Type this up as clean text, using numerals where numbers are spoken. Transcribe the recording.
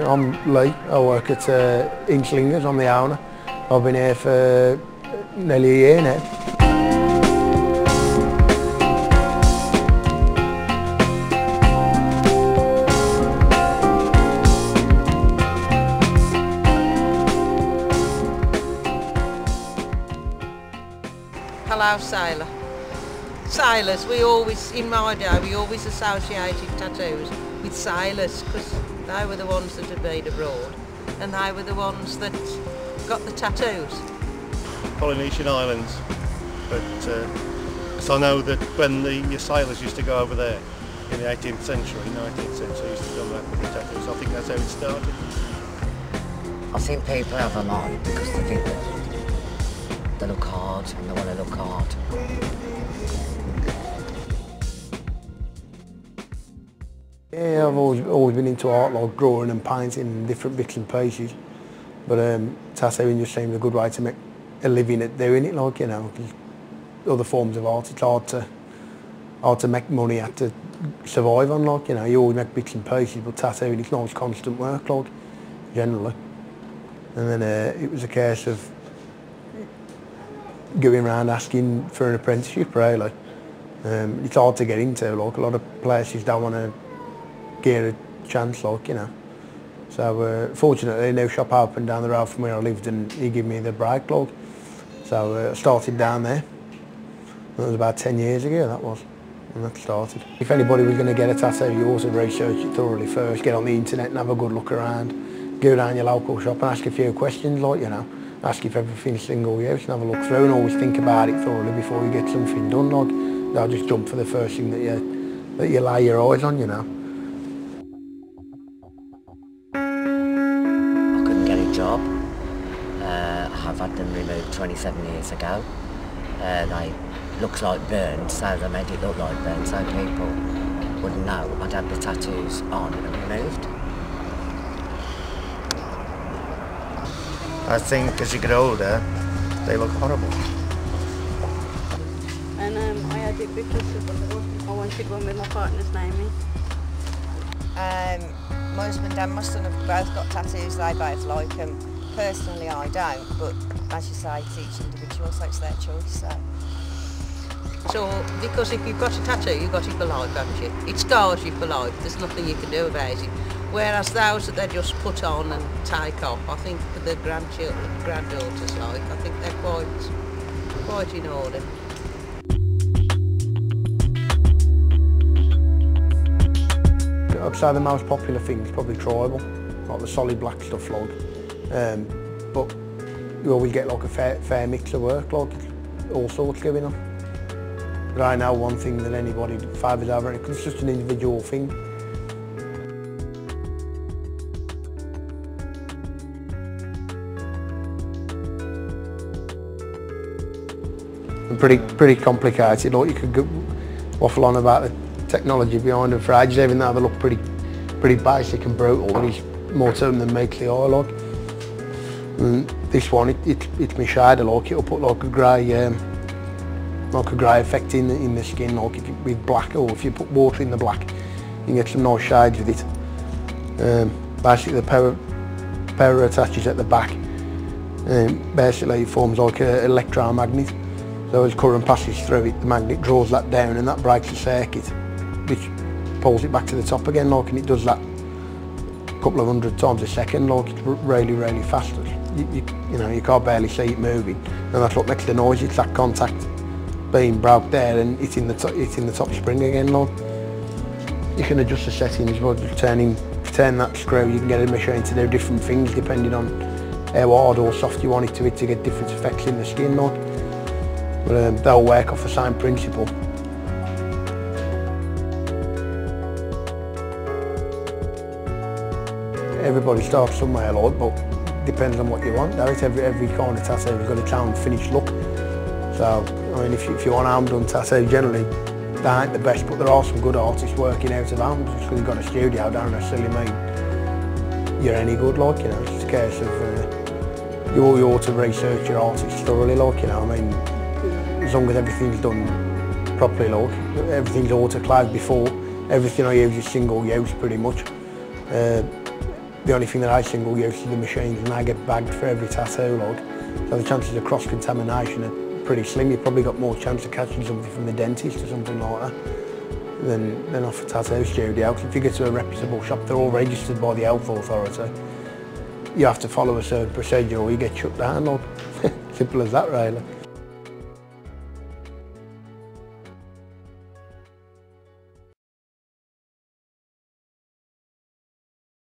I'm Lee, I work at Inslingers, I'm the owner. I've been here for nearly a year now. Hello, sailor. Sailors, in my day, we always associated tattoos with sailors because they were the ones that had been abroad and they were the ones that got the tattoos. Polynesian islands, but cause I know that when the sailors used to go over there in the 18th century, 19th century, used to come back with the tattoos. I think that's how it started. I think people have them on because they think that they look hard and they want to look hard. Yeah, I've always been into art, like drawing and painting different bits and pieces. But tattooing just seemed a good way to make a living at doing it, like, you know, 'cause other forms of art, it's hard to make money at to survive on, like, you know, you always make bits and pieces, but tattooing, it's nice constant work, like, generally. And then it was a case of going around asking for an apprenticeship, really. It's hard to get into, like, a lot of places don't want to get a chance, like, you know. So fortunately a new shop opened down the road from where I lived and he gave me the break, like. So I started down there. That was about 10 years ago, that was, when that started. If anybody was going to get a tattoo, you also research it thoroughly first, get on the internet and have a good look around, go down your local shop and ask a few questions, like, you know, ask if everything's single use and have a look through and always think about it thoroughly before you get something done, like. Don't just jump for the first thing that you lay your eyes on, you know. Job. I have had them removed 27 years ago. They looks like burns, so they made it look like burns, so people wouldn't know I'd had the tattoos on and removed. I think as you get older, they look horrible. And I had it because I wanted one with my partner's name in. My husband and my son have both got tattoos, they both like them. Personally I don't, but as you say, it's each individual, so it's their choice. So, because if you've got a tattoo, you've got it for life, haven't you? It scars you for life, there's nothing you can do about it. Whereas those that they just put on and take off, I think for the granddaughters, like, I think they're quite in order. I'd say the most popular thing is probably tribal, like the solid black stuff, like. But you always get like a fair mix of work, like all sorts going on. But I know one thing that anybody favours over it, because it's just an individual thing. And pretty complicated, like you could go waffle on about the technology behind them for ages, even though they look pretty basic and brutal, but it's more to them than meets the eye, like. And this one, it's my shader, like, it'll put like a grey effect in the skin, like if you, with black, or if you put water in the black, you can get some nice shades with it. Basically the power attaches at the back, basically it forms like an electromagnet, so as current passes through it, the magnet draws that down and that breaks the circuit, which pulls it back to the top again, like, and it does that a couple of hundred times a second, like, it's really fast. You know, you can't barely see it moving, and that's what makes the noise. It's that contact being broke there and it's in the top spring again, like. You can adjust the settings by just turn that screw. You can get a machine to do different things depending on how hard or soft you want it to get different effects in the skin, like. But they'll work off the same principle. Everybody starts somewhere, like, but depends on what you want. Every kind of tattoo has got its own finished look. So, I mean, if you want arm done tattoo, generally they ain't the best, but there are some good artists working out of homes. Just because you've got a studio don't necessarily mean you're any good, like, you know. It's a case of you ought to research your artists thoroughly, like, you know. I mean, as long as everything's done properly, like, everything's autoclaved before. Everything I use is single use pretty much. The only thing that I single use is the machines, and I get bagged for every tattoo, like. So the chances of cross-contamination are pretty slim. You've probably got more chance of catching something from the dentist or something like that than off a tattoo studio. If you get to a reputable shop, they're all registered by the health authority. You have to follow a certain procedure or you get shut down, like. Simple as that, really.